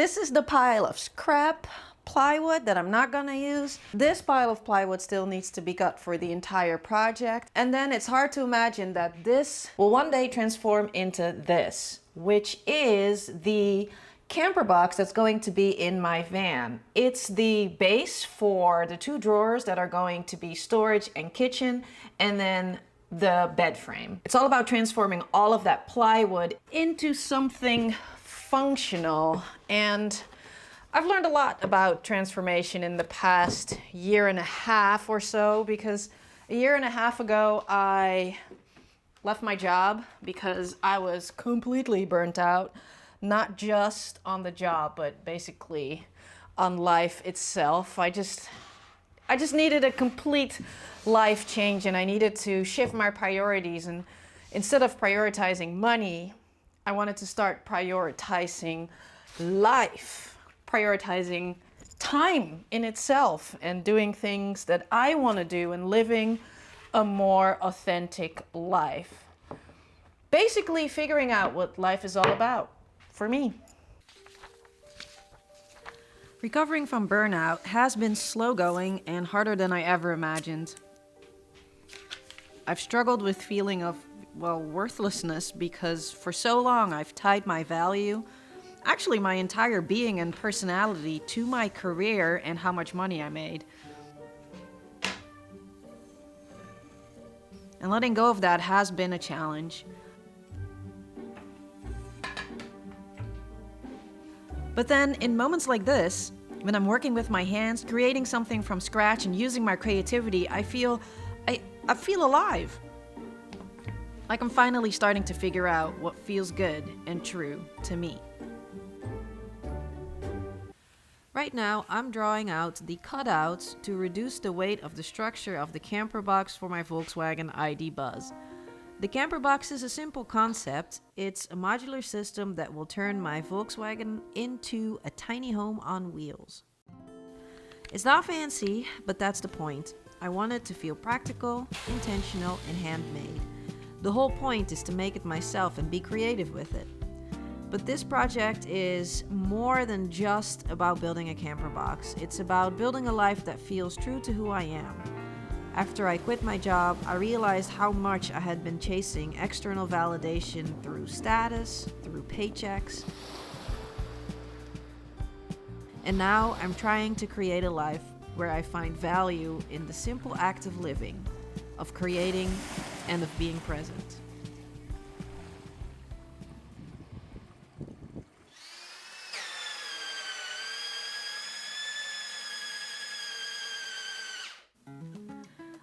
This is the pile of scrap plywood that I'm not gonna use. This pile of plywood still needs to be cut for the entire project. And then it's hard to imagine that this will one day transform into this, which is the camper box that's going to be in my van. It's the base for the 2 drawers that are going to be storage and kitchen, and then the bed frame. It's all about transforming all of that plywood into something functional. And I've learned a lot about transformation in the past year and a half or so, because a year and a half ago I left my job because I was completely burnt out, not just on the job, but basically on life itself. I just needed a complete life change, and I needed to shift my priorities. And instead of prioritizing money, I wanted to start prioritizing life, prioritizing time in itself, and doing things that I want to do and living a more authentic life. Basically figuring out what life is all about for me. Recovering from burnout has been slow going and harder than I ever imagined. I've struggled with feeling of, worthlessness, because for so long I've tied my value, actually my entire being and personality, to my career and how much money I made. And letting go of that has been a challenge. But then in moments like this, when I'm working with my hands, creating something from scratch and using my creativity, I feel alive. Like I'm finally starting to figure out what feels good and true to me. Right now, I'm drawing out the cutouts to reduce the weight of the structure of the camper box for my Volkswagen ID Buzz. The camper box is a simple concept. It's a modular system that will turn my Volkswagen into a tiny home on wheels. It's not fancy, but that's the point. I want it to feel practical, intentional, and handmade. The whole point is to make it myself and be creative with it. But this project is more than just about building a camper box. It's about building a life that feels true to who I am. After I quit my job, I realized how much I had been chasing external validation through status, through paychecks. And now I'm trying to create a life where I find value in the simple act of living, of creating, and of being present.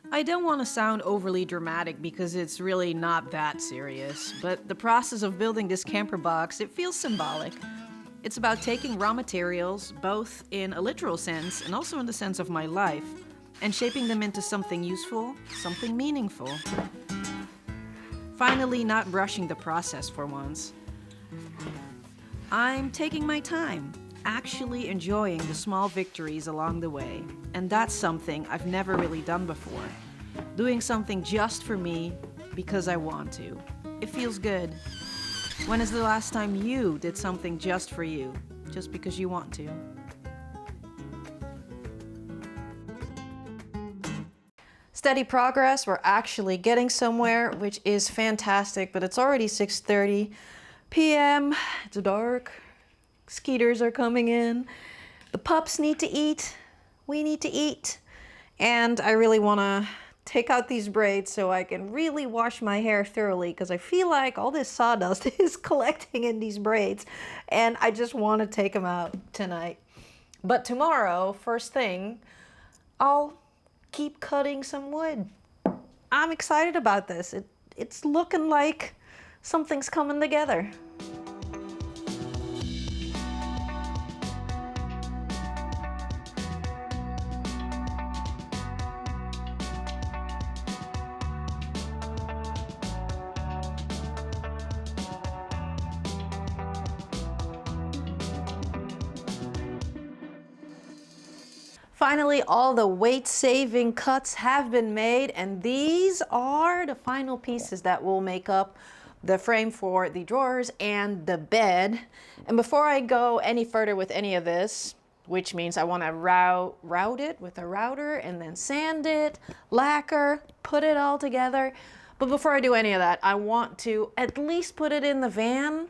I don't want to sound overly dramatic because it's really not that serious, but the process of building this camper box, it feels symbolic. It's about taking raw materials, both in a literal sense and also in the sense of my life, and shaping them into something useful, something meaningful. Finally, not rushing the process for once. I'm taking my time, actually enjoying the small victories along the way, and that's something I've never really done before. Doing something just for me because I want to. It feels good. When is the last time you did something just for you, just because you want to? Steady progress. We're actually getting somewhere, which is fantastic, but it's already 6:30 p.m. It's dark. Skeeters are coming in. The pups need to eat. We need to eat. And I really want to take out these braids so I can really wash my hair thoroughly, because I feel like all this sawdust is collecting in these braids and I just want to take them out tonight. But tomorrow, first thing, I'll keep cutting some wood. I'm excited about this. It's looking like something's coming together. Finally, all the weight-saving cuts have been made, and these are the final pieces that will make up the frame for the drawers and the bed. And before I go any further with any of this, which means I want to route it with a router and then sand it, lacquer, put it all together. But before I do any of that, I want to at least put it in the van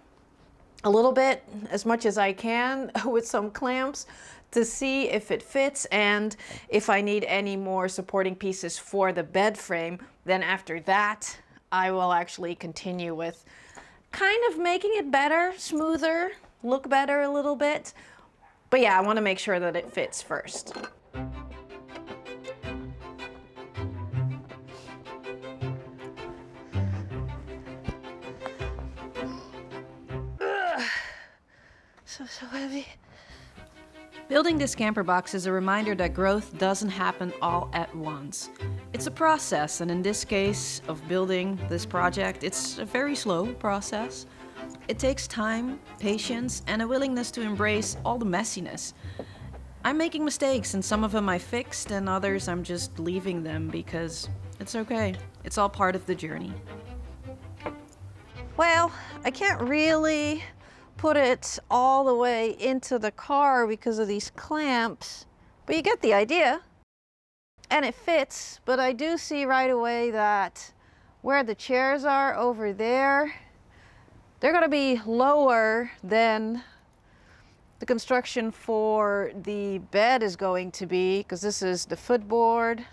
a little bit, as much as I can, with some clamps to see if it fits and if I need any more supporting pieces for the bed frame. Then after that, I will actually continue with kind of making it better, smoother, look better a little bit. But yeah, I want to make sure that it fits first. Ugh. So heavy. Building this camper box is a reminder that growth doesn't happen all at once. It's a process, and in this case of building this project, it's a very slow process. It takes time, patience, and a willingness to embrace all the messiness. I'm making mistakes, and some of them I fixed, and others I'm just leaving them because it's okay. It's all part of the journey. Well, I can't really put it all the way into the car because of these clamps, but you get the idea. And it fits, but I do see right away that where the chairs are over there, they're going to be lower than the construction for the bed is going to be, because this is the footboard.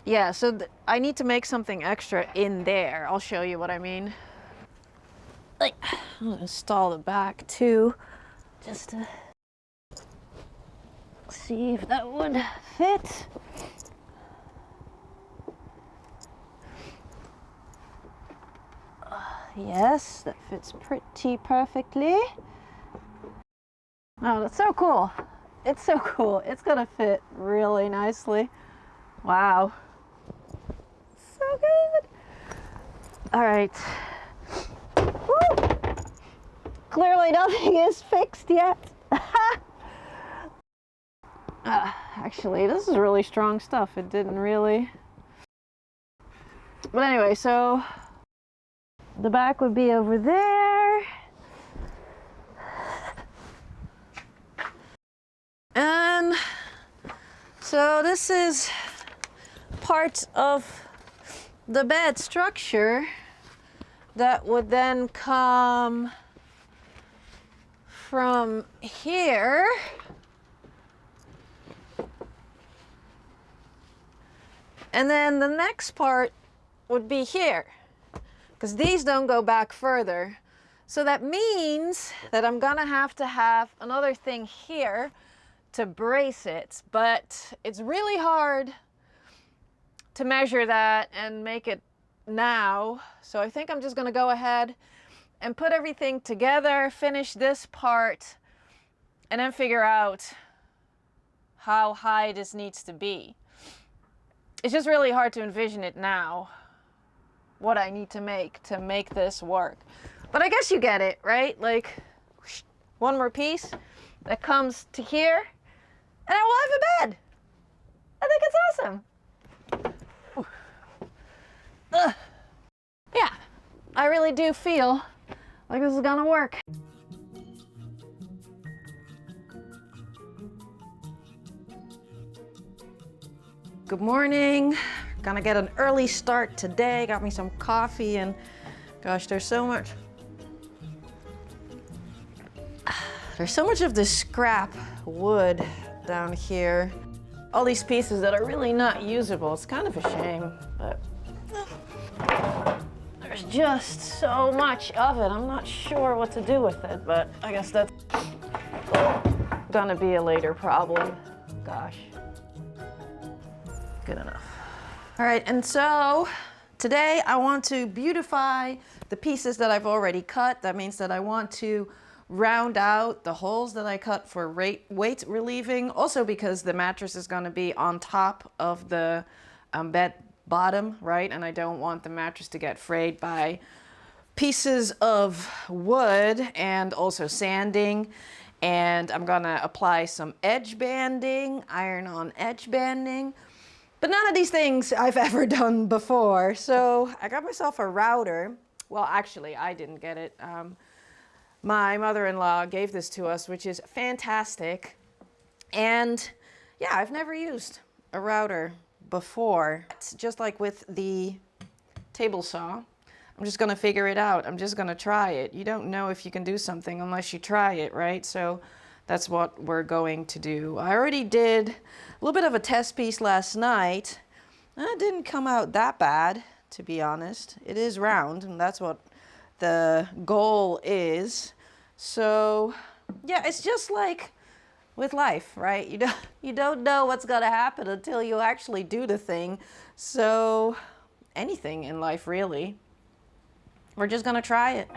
Yeah, so I need to make something extra in there. I'll show you what I mean. I'll install the back too, just to see if that would fit. Yes, that fits pretty perfectly. Oh, that's so cool. It's so cool. It's gonna fit really nicely. Wow. So good. All right. Woo! Clearly nothing is fixed yet. Actually, this is really strong stuff. It didn't really. But anyway, so the back would be over there. And so this is part of the bed structure that would then come from here. And then the next part would be here, because these don't go back further. So that means that I'm gonna have to have another thing here to brace it, but it's really hard to measure that and make it now. So I think I'm just gonna go ahead and put everything together, finish this part, and then figure out how high this needs to be. It's just really hard to envision it now, what I need to make this work. But I guess you get it, right? Like, one more piece that comes to here, and I will have a bed. I think it's awesome. Yeah, I really do feel like this is gonna work. Good morning. Gonna get an early start today. Got me some coffee, and gosh, there's so much of this scrap wood down here. All these pieces that are really not usable. It's kind of a shame, but there's just so much of it. I'm not sure what to do with it, but I guess that's gonna be a later problem. Gosh. Good enough. All right, and so today I want to beautify the pieces that I've already cut. That means that I want to round out the holes that I cut for weight relieving. Also because the mattress is going to be on top of the bed bottom, right? And I don't want the mattress to get frayed by pieces of wood, and also sanding. And I'm gonna apply some edge banding, iron-on edge banding. But none of these things I've ever done before. So I got myself a router. Well, actually, I didn't get it. My mother-in-law gave this to us, which is fantastic. And yeah, I've never used a router before. It's just like with the table saw. I'm just gonna figure it out. I'm just gonna try it. You don't know if you can do something unless you try it, right? So that's what we're going to do. I already did a little bit of a test piece last night. It didn't come out that bad, to be honest. It is round, and that's what the goal is. So yeah, it's just like with life, right? You don't know what's gonna happen until you actually do the thing. So anything in life, really. We're just gonna try it.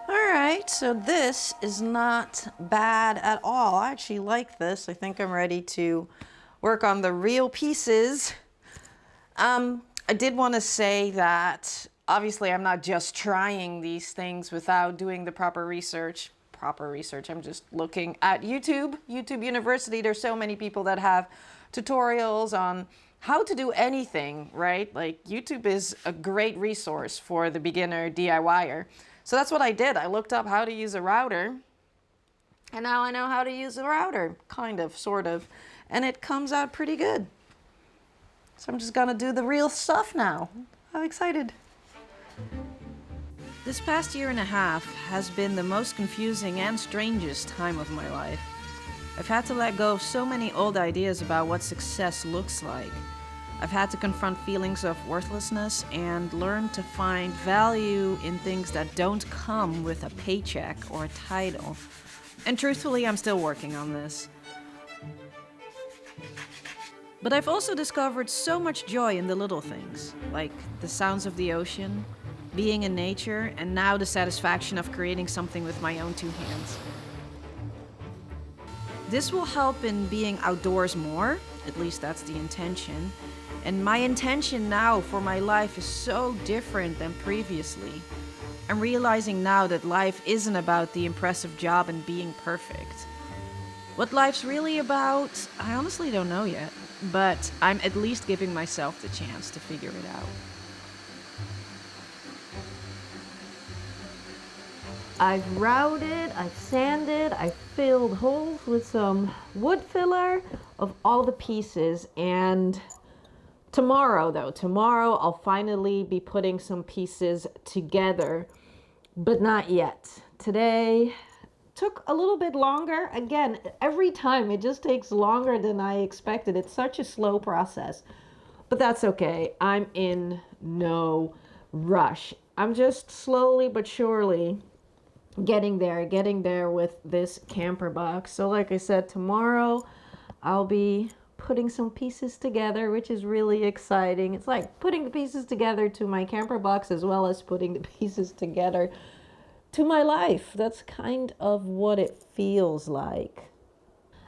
All right, so this is not bad at all. I actually like this. I think I'm ready to work on the real pieces. I did want to say that obviously I'm not just trying these things without doing the proper research. I'm just looking at YouTube University. There's so many people that have tutorials on how to do anything, right? Like YouTube is a great resource for the beginner DIYer. So that's what I did. I looked up how to use a router, and now I know how to use a router, kind of, sort of, and it comes out pretty good. So I'm just gonna do the real stuff now. I'm excited. This past year and a half has been the most confusing and strangest time of my life. I've had to let go of so many old ideas about what success looks like. I've had to confront feelings of worthlessness and learn to find value in things that don't come with a paycheck or a title. And truthfully, I'm still working on this. But I've also discovered so much joy in the little things, like the sounds of the ocean, being in nature, and now the satisfaction of creating something with my own two hands. This will help in being outdoors more, at least that's the intention. And my intention now for my life is so different than previously. I'm realizing now that life isn't about the impressive job and being perfect. What life's really about, I honestly don't know yet, but I'm at least giving myself the chance to figure it out. I've routed, I've sanded, I've filled holes with some wood filler of all the pieces, and tomorrow I'll finally be putting some pieces together, but not yet. Today took a little bit longer. Again, every time it just takes longer than I expected. It's such a slow process, but that's okay. I'm in no rush. I'm just slowly but surely getting there with this camper box. So like I said, tomorrow I'll be putting some pieces together, which is really exciting. It's like putting the pieces together to my camper box as well as putting the pieces together to my life. That's kind of what it feels like.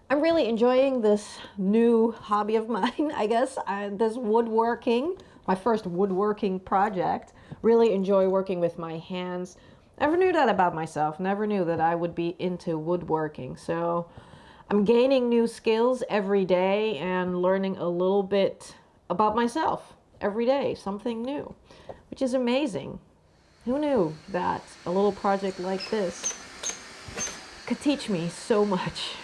I'm really enjoying this new hobby of mine, I guess. This woodworking, my first woodworking project. Really enjoy working with my hands. Never knew that about myself. Never knew that I would be into woodworking. So I'm gaining new skills every day and learning a little bit about myself every day, something new, which is amazing. Who knew that a little project like this could teach me so much?